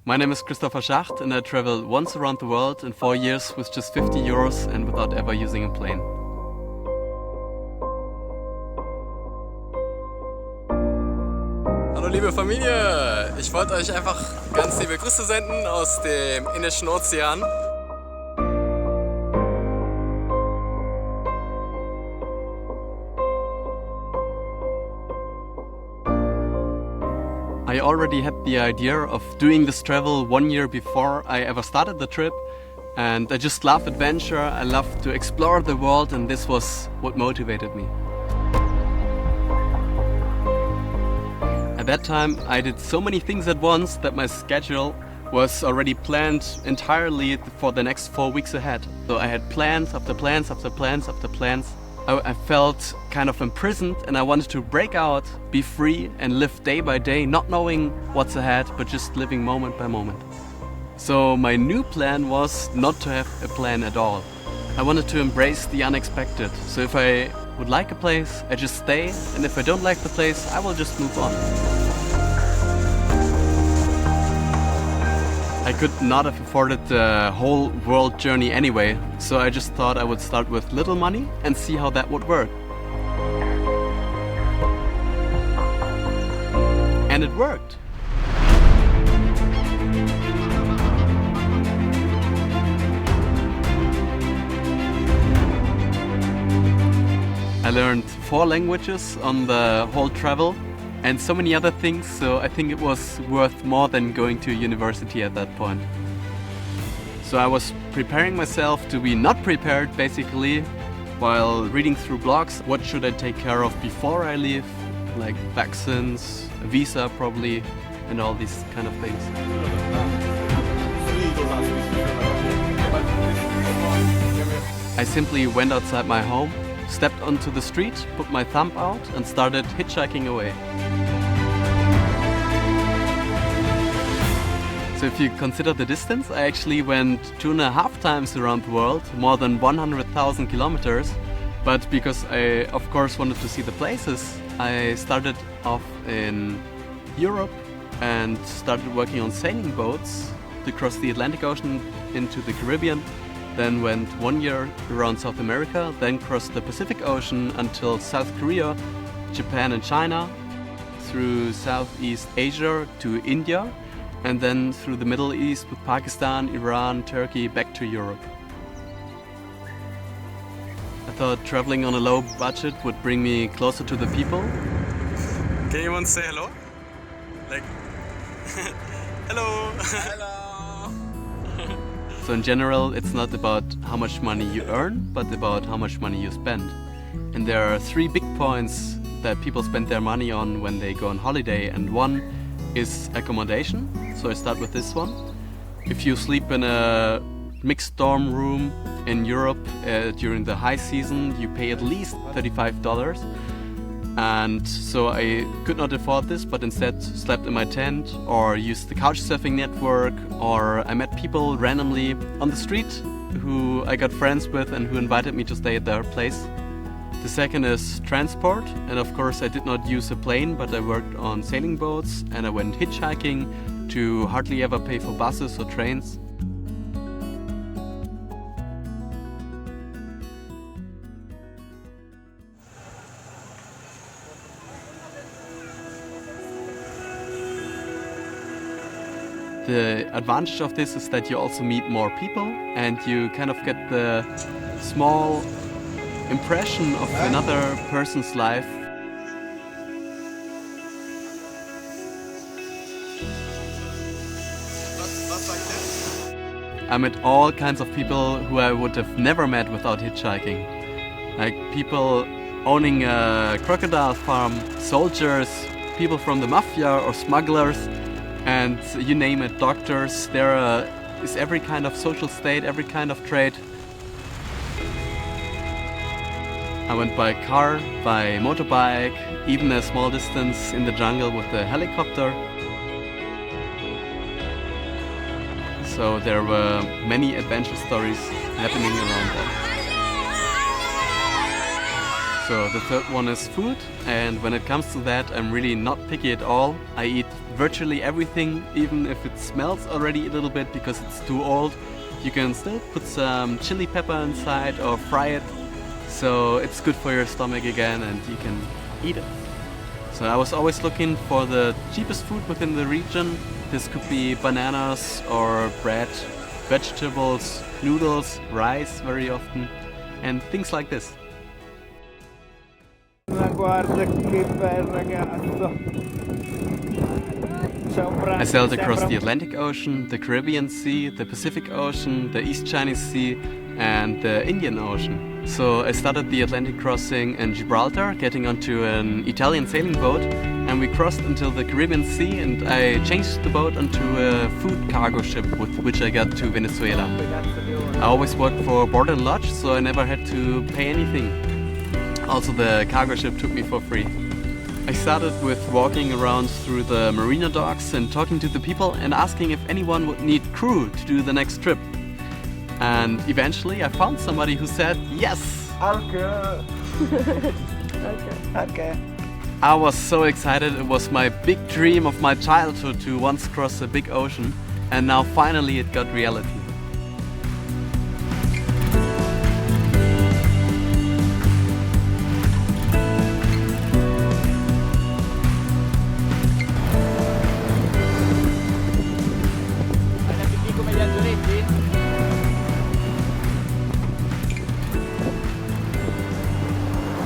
My name is Christopher Schacht and I traveled once around the world in 4 years with just 50 euros and without ever using a plane. Hallo liebe Familie, ich wollte euch einfach ganz liebe Grüße senden aus dem Indischen Ozean. I already had the idea of doing this travel 1 year before I ever started the trip, and I just love adventure, I love to explore the world, and this was what motivated me. At that time I did so many things at once that my schedule was already planned entirely for the next 4 weeks ahead. So I had plans after plans after plans after plans. I felt kind of imprisoned and I wanted to break out, be free and live day by day, not knowing what's ahead, but just living moment by moment. So my new plan was not to have a plan at all. I wanted to embrace the unexpected. So if I would like a place, I just stay, and if I don't like the place, I will just move on. I could not have afforded the whole world journey anyway, so I just thought I would start with little money and see how that would work. And it worked! I learned 4 languages on the whole travel and so many other things, so I think it was worth more than going to university at that point. So I was preparing myself to be not prepared, basically, while reading through blogs. What should I take care of before I leave? Like vaccines, a visa probably, and all these kind of things. I simply went outside my home, stepped onto the street, put my thumb out and started hitchhiking away. So if you consider the distance, I actually went 2.5 times around the world, more than 100,000 kilometers. But because I of course wanted to see the places, I started off in Europe and started working on sailing boats to cross the Atlantic Ocean into the Caribbean. Then went 1 year around South America, then crossed the Pacific Ocean until South Korea, Japan and China, through Southeast Asia to India, and then through the Middle East with Pakistan, Iran, Turkey, back to Europe. I thought traveling on a low budget would bring me closer to the people. Can anyone say hello? Like, hello! Hello! So in general, it's not about how much money you earn, but about how much money you spend. And there are 3 big points that people spend their money on when they go on holiday, and one is accommodation. So I start with this one. If you sleep in a mixed dorm room in Europe during the high season, you pay at least $35. And so I could not afford this, but instead slept in my tent or used the couch surfing network, or I met people randomly on the street who I got friends with and who invited me to stay at their place. The second is transport, and of course I did not use a plane, but I worked on sailing boats and I went hitchhiking to hardly ever pay for buses or trains. The advantage of this is that you also meet more people and you kind of get the small impression of another person's life. I met all kinds of people who I would have never met without hitchhiking. Like people owning a crocodile farm, soldiers, people from the mafia or smugglers, and you name it, doctors. There is every kind of social state, every kind of trade. I went by car, by motorbike, even a small distance in the jungle with a helicopter. So there were many adventure stories happening around that. So the third one is food, and when it comes to that, I'm really not picky at all. I eat virtually everything, even if it smells already a little bit because it's too old. You can still put some chili pepper inside or fry it, so it's good for your stomach again and you can eat it. So I was always looking for the cheapest food within the region. This could be bananas or bread, vegetables, noodles, rice very often, and things like this. I sailed across the Atlantic Ocean, the Caribbean Sea, the Pacific Ocean, the East Chinese Sea and the Indian Ocean. So I started the Atlantic crossing in Gibraltar, getting onto an Italian sailing boat, and we crossed until the Caribbean Sea, and I changed the boat onto a food cargo ship with which I got to Venezuela. I always worked for board and lodge, so I never had to pay anything. Also the cargo ship took me for free. I started with walking around through the marina docks and talking to the people and asking if anyone would need crew to do the next trip. And eventually I found somebody who said yes! Okay. I was so excited. It was my big dream of my childhood to once cross a big ocean, and now finally it got reality.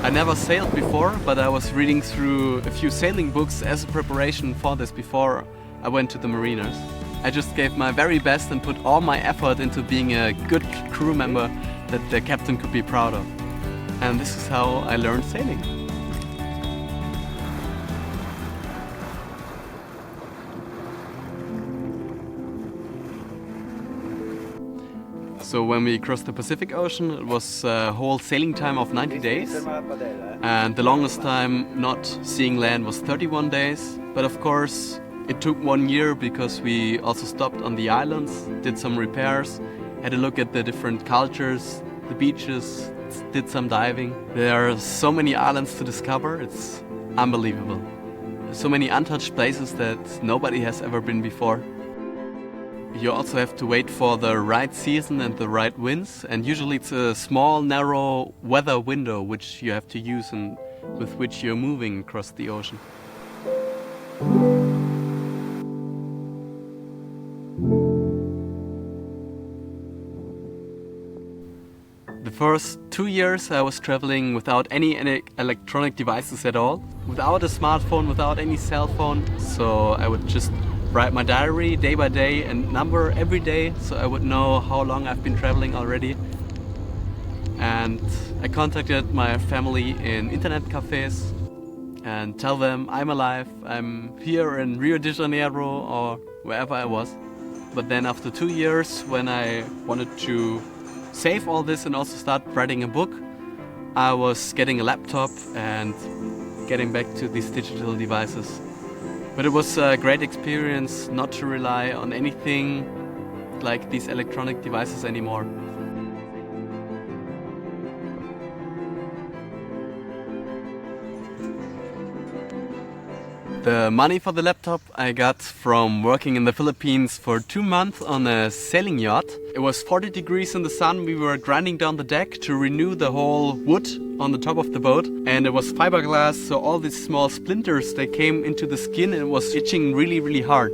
I never sailed before, but I was reading through a few sailing books as a preparation for this before I went to the marinas. I just gave my very best and put all my effort into being a good crew member that the captain could be proud of. And this is how I learned sailing. So when we crossed the Pacific Ocean, it was a whole sailing time of 90 days. And the longest time not seeing land was 31 days. But of course, it took 1 year because we also stopped on the islands, did some repairs, had a look at the different cultures, the beaches, did some diving. There are so many islands to discover, it's unbelievable. So many untouched places that nobody has ever been before. You also have to wait for the right season and the right winds, and usually it's a small, narrow weather window which you have to use and with which you're moving across the ocean. The first 2 years I was traveling without any electronic devices at all, without a smartphone, without any cell phone, so I would just write my diary day by day and number every day, so I would know how long I've been traveling already. And I contacted my family in internet cafes and tell them I'm alive, I'm here in Rio de Janeiro or wherever I was. But then after 2 years, when I wanted to save all this and also start writing a book, I was getting a laptop and getting back to these digital devices. But it was a great experience not to rely on anything like these electronic devices anymore. The money for the laptop I got from working in the Philippines for 2 months on a sailing yacht. It was 40 degrees in the sun, we were grinding down the deck to renew the whole wood on the top of the boat, and it was fiberglass, so all these small splinters, they came into the skin and it was itching really hard.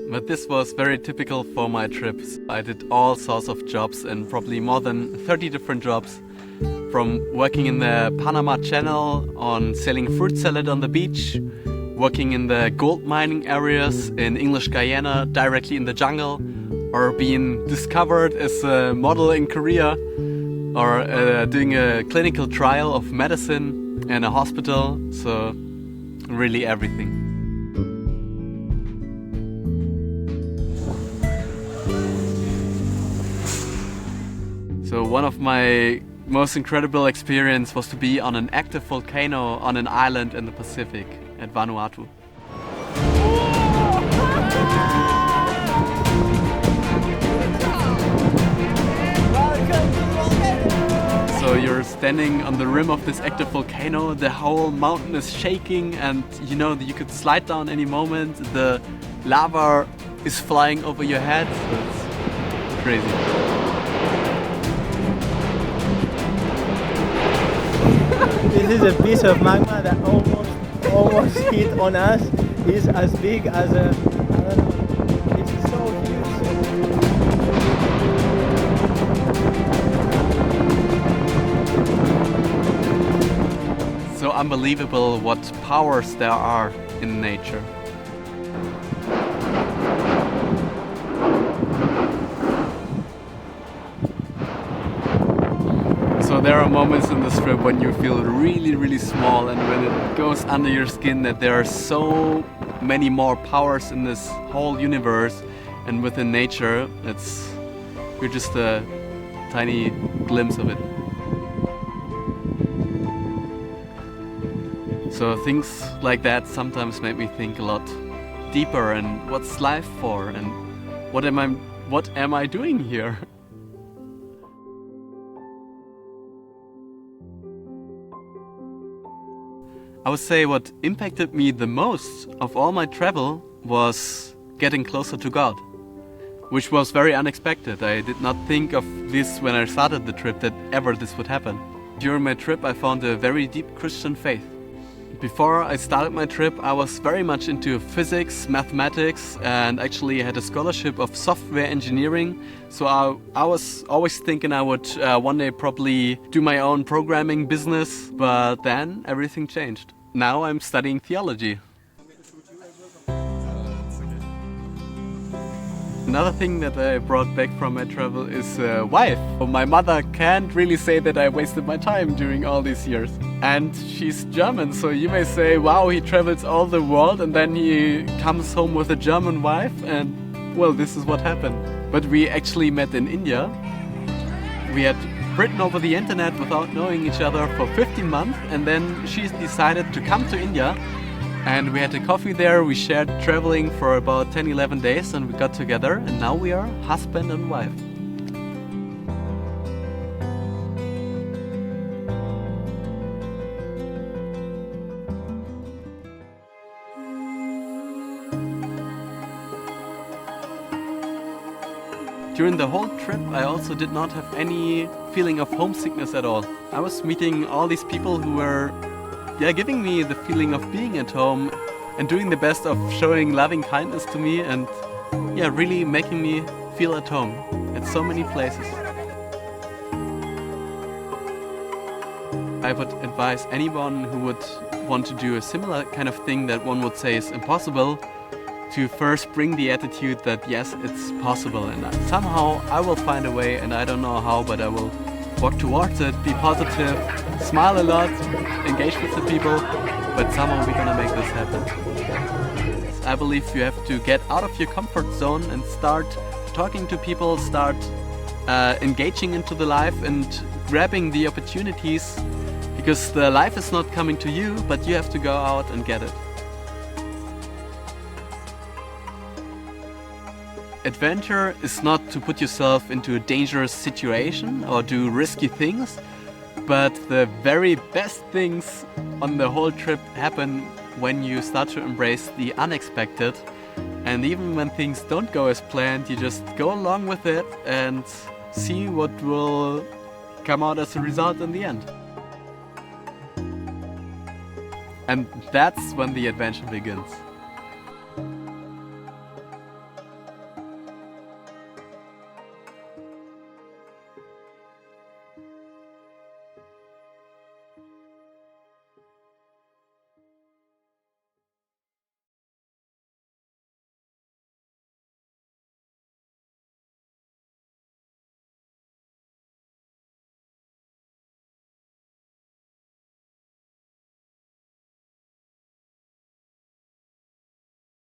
But this was very typical for my trips. I did all sorts of jobs and probably more than 30 different jobs. From working in the Panama Channel on selling fruit salad on the beach, working in the gold mining areas in English Guyana, directly in the jungle, or being discovered as a model in Korea, or doing a clinical trial of medicine in a hospital, so really everything. So one of my most incredible experience was to be on an active volcano on an island in the Pacific at Vanuatu. So you're standing on the rim of this active volcano, the whole mountain is shaking and you know that you could slide down any moment. The lava is flying over your head. So it's crazy. This is a piece of magma that almost hit on us. It's as big as a, I don't know, it's so huge. So unbelievable what powers there are in nature. So there are moments in this trip when you feel really, really small, and when it goes under your skin that there are so many more powers in this whole universe and within nature. You're just a tiny glimpse of it. So things like that sometimes make me think a lot deeper, and what's life for, and what am I doing here? I would say what impacted me the most of all my travel was getting closer to God, which was very unexpected. I did not think of this when I started the trip, that ever this would happen. During my trip I found a very deep Christian faith. Before I started my trip I was very much into physics, mathematics, and actually had a scholarship of software engineering. So I was always thinking I would one day probably do my own programming business, but then everything changed. Now I'm studying theology. Another thing that I brought back from my travel is a wife. My mother can't really say that I wasted my time during all these years. And she's German, so you may say, wow, he travels all the world and then he comes home with a German wife, and well, this is what happened. But we actually met in India. We had written over the internet without knowing each other for 15 months, and then she decided to come to India. And we had a coffee there, we shared traveling for about 10-11 days, and we got together, and now we are husband and wife. During the whole trip I also did not have any feeling of homesickness at all. I was meeting all these people who were giving me the feeling of being at home and doing the best of showing loving kindness to me, and really making me feel at home at so many places. I would advise anyone who would want to do a similar kind of thing that one would say is impossible to first bring the attitude that yes, it's possible, and somehow I will find a way, and I don't know how, but I will walk towards it, be positive, smile a lot, engage with the people, but somehow we're gonna make this happen. I believe you have to get out of your comfort zone and start talking to people, start engaging into the life and grabbing the opportunities, because the life is not coming to you, but you have to go out and get it. Adventure is not to put yourself into a dangerous situation or do risky things, but the very best things on the whole trip happen when you start to embrace the unexpected. And even when things don't go as planned, you just go along with it and see what will come out as a result in the end. And that's when the adventure begins.